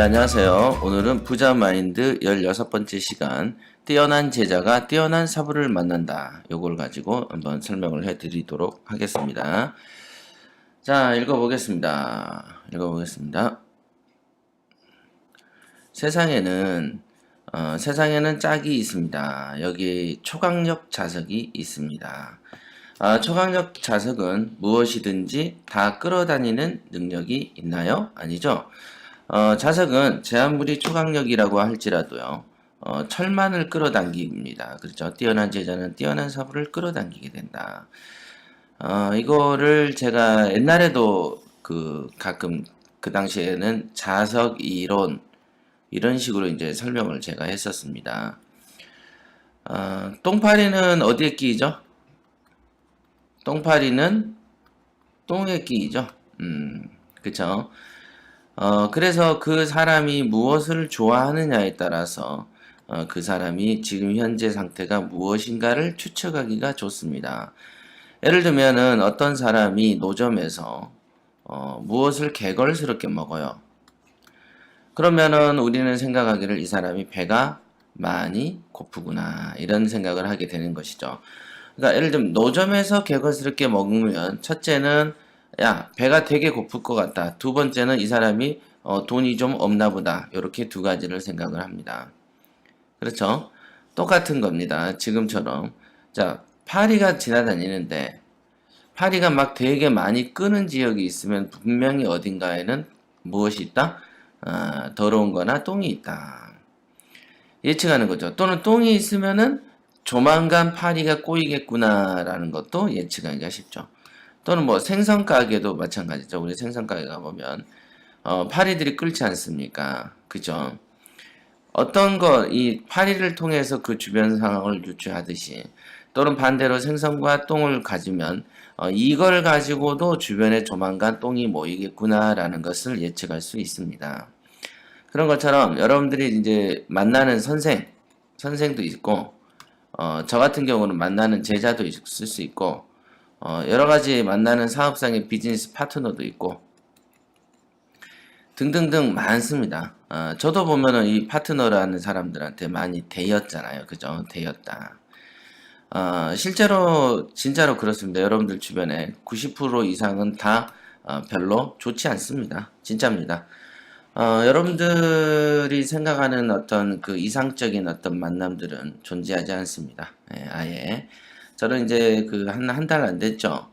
안녕하세요. 오늘은 부자 마인드 16번째 시간, 뛰어난 제자가 뛰어난 사부를 만난다. 요걸 가지고 한번 설명을 해 드리도록 하겠습니다. 자, 읽어보겠습니다. 세상에는 짝이 있습니다. 여기 초강력 자석이 있습니다. 초강력 자석은 무엇이든지 다 끌어다니는 능력이 있나요? 아니죠? 자석은 제한물이 초강력이라고 할지라도요, 철만을 끌어당깁니다. 그렇죠? 뛰어난 제자는 뛰어난 사부를 끌어당기게 된다. 이거를 제가 옛날에도 가끔 그 당시에는 자석 이론, 이런 식으로 이제 설명을 제가 했었습니다. 똥파리는 어디에 끼이죠? 똥파리는 똥에 끼이죠. 그쵸? 그래서 그 사람이 무엇을 좋아하느냐에 따라서 그 사람이 지금 현재 상태가 무엇인가를 추측하기가 좋습니다. 예를 들면은 어떤 사람이 노점에서 무엇을 개걸스럽게 먹어요. 그러면은 우리는 생각하기를 이 사람이 배가 많이 고프구나, 이런 생각을 하게 되는 것이죠. 그러니까 예를 들면 노점에서 개걸스럽게 먹으면, 첫째는 야, 배가 되게 고플 것 같다. 두 번째는 이 사람이 돈이 좀 없나 보다. 이렇게 두 가지를 생각을 합니다. 그렇죠? 똑같은 겁니다. 지금처럼. 자, 파리가 지나다니는데 파리가 막 되게 많이 끄는 지역이 있으면 분명히 어딘가에는 무엇이 있다? 더러운 거나 똥이 있다. 예측하는 거죠. 또는 똥이 있으면은 조만간 파리가 꼬이겠구나라는 것도 예측하기가 쉽죠. 또는 뭐 생선 가게도 마찬가지죠. 우리 생선 가게 가보면 파리들이 끓지 않습니까? 그죠? 어떤 이 파리를 통해서 그 주변 상황을 유추하듯이, 또는 반대로 생선과 똥을 가지면 이걸 가지고도 주변에 조만간 똥이 모이겠구나라는 것을 예측할 수 있습니다. 그런 것처럼 여러분들이 이제 만나는 선생도 있고, 저 같은 경우는 만나는 제자도 있을 수 있고, 여러 가지 만나는 사업상의 비즈니스 파트너도 있고, 등등등 많습니다. 저도 보면은 이 파트너라는 사람들한테 많이 대였잖아요. 그죠? 대였다. 실제로, 진짜로 그렇습니다. 여러분들 주변에 90% 이상은 다 별로 좋지 않습니다. 진짜입니다. 여러분들이 생각하는 어떤 그 이상적인 어떤 만남들은 존재하지 않습니다. 예, 아예. 저는 이제 한 달 안 됐죠.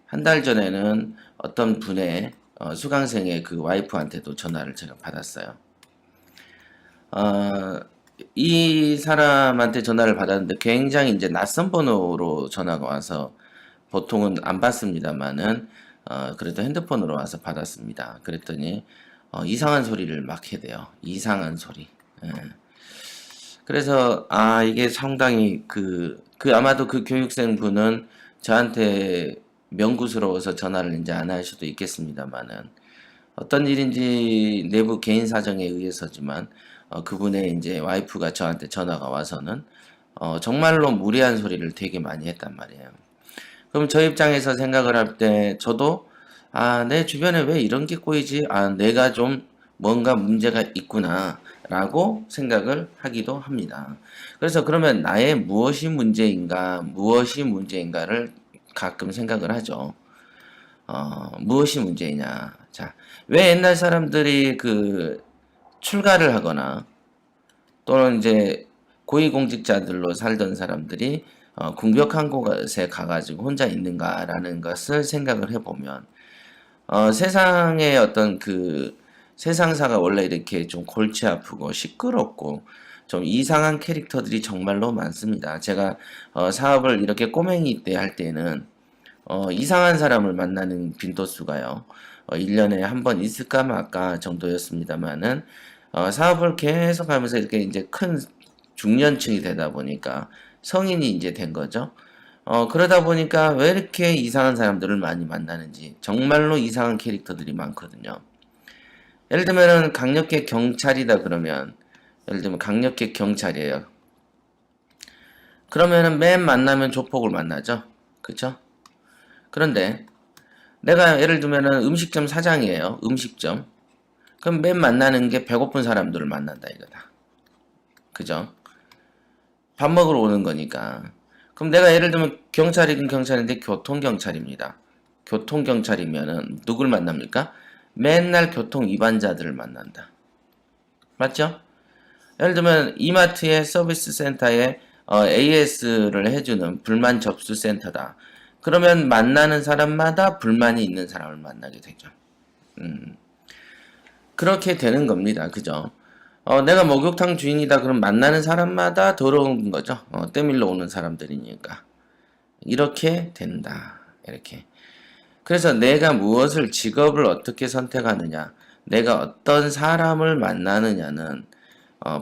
한 달 전에는 어떤 분의 수강생의 그 와이프한테도 전화를 제가 받았어요. 이 사람한테 전화를 받았는데 굉장히 이제 낯선 번호로 전화가 와서 보통은 안 받습니다만은 그래도 핸드폰으로 와서 받았습니다. 그랬더니 이상한 소리를 막 해대요. 이상한 소리. 예. 그래서 이게 상당히 아마도 그 교육생 분은 저한테 명구스러워서 전화를 이제 안 할 수도 있겠습니다만은, 어떤 일인지 내부 개인 사정에 의해서지만 그분의 이제 와이프가 저한테 전화가 와서는 정말로 무례한 소리를 되게 많이 했단 말이에요. 그럼 저 입장에서 생각을 할 때 저도 내 주변에 왜 이런 게 꼬이지? 내가 좀 뭔가 문제가 있구나 라고 생각을 하기도 합니다. 그래서 그러면 나의 무엇이 문제인가를 가끔 생각을 하죠. 무엇이 문제이냐. 자, 왜 옛날 사람들이 출가를 하거나 또는 이제 고위공직자들로 살던 사람들이 궁벽한 곳에 가가지고 혼자 있는가라는 것을 생각을 해보면, 세상의 어떤 세상사가 원래 이렇게 좀 골치 아프고 시끄럽고 좀 이상한 캐릭터들이 정말로 많습니다. 제가 사업을 이렇게 꼬맹이 때 할 때는 이상한 사람을 만나는 빈도수가요, 1년에 한 번 있을까 말까 정도였습니다만은, 사업을 계속 하면서 이렇게 이제 큰 중년층이 되다 보니까 성인이 이제 된 거죠. 그러다 보니까 왜 이렇게 이상한 사람들을 많이 만나는지, 정말로 이상한 캐릭터들이 많거든요. 예를 들면은 강력계 경찰이다 그러면, 예를 들면 강력계 경찰이에요. 그러면은 맨 만나면 조폭을 만나죠. 그쵸? 그런데 내가 예를 들면은 음식점 사장이에요. 음식점. 그럼 맨 만나는 게 배고픈 사람들을 만난다 이거다. 그죠? 밥 먹으러 오는 거니까. 그럼 내가 예를 들면 경찰이든 경찰인데 교통경찰입니다. 교통경찰이면은 누굴 만납니까? 맨날 교통 위반자들을 만난다. 맞죠? 예를 들면 이마트의 서비스 센터에 AS를 해주는 불만 접수 센터다. 그러면 만나는 사람마다 불만이 있는 사람을 만나게 되죠. 그렇게 되는 겁니다. 그죠? 내가 목욕탕 주인이다. 그럼 만나는 사람마다 더러운 거죠. 때밀러 오는 사람들이니까. 이렇게 된다. 이렇게. 그래서 내가 무엇을 직업을 어떻게 선택하느냐, 내가 어떤 사람을 만나느냐는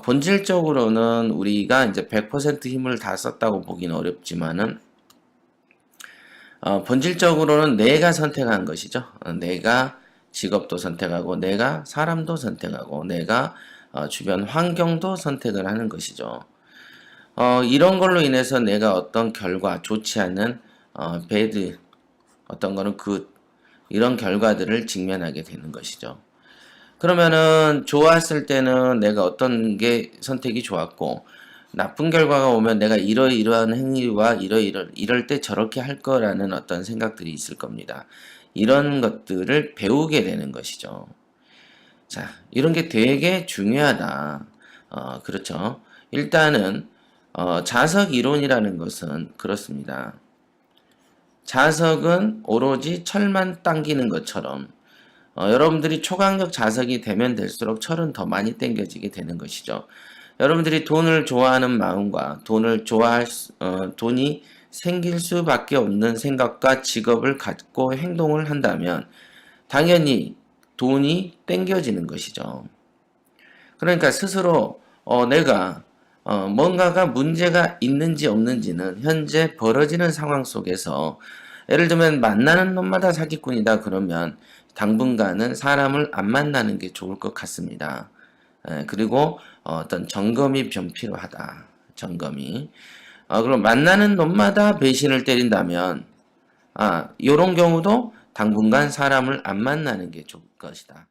본질적으로는 우리가 이제 100% 힘을 다 썼다고 보기는 어렵지만은 본질적으로는 내가 선택한 것이죠. 내가 직업도 선택하고 내가 사람도 선택하고 내가 주변 환경도 선택을 하는 것이죠. 이런 걸로 인해서 내가 어떤 결과, 좋지 않은 배드, 어떤 거는 이런 결과들을 직면하게 되는 것이죠. 그러면은 좋았을 때는 내가 어떤 게 선택이 좋았고 나쁜 결과가 오면 내가 이러이러한 행위와 이럴 때 저렇게 할 거라는 어떤 생각들이 있을 겁니다. 이런 것들을 배우게 되는 것이죠. 자, 이런 게 되게 중요하다. 그렇죠. 일단은 자석 이론이라는 것은 그렇습니다. 자석은 오로지 철만 당기는 것처럼 여러분들이 초강력 자석이 되면 될수록 철은 더 많이 당겨지게 되는 것이죠. 여러분들이 돈을 좋아하는 마음과 돈이 생길 수밖에 없는 생각과 직업을 갖고 행동을 한다면 당연히 돈이 땡겨지는 것이죠. 그러니까 스스로 내가 뭔가가 문제가 있는지 없는지는 현재 벌어지는 상황 속에서 예를 들면 만나는 놈마다 사기꾼이다 그러면 당분간은 사람을 안 만나는 게 좋을 것 같습니다. 그리고 어떤 점검이 좀 필요하다. 점검이. 그럼 만나는 놈마다 배신을 때린다면 요런 경우도 당분간 사람을 안 만나는 게 좋을 것이다.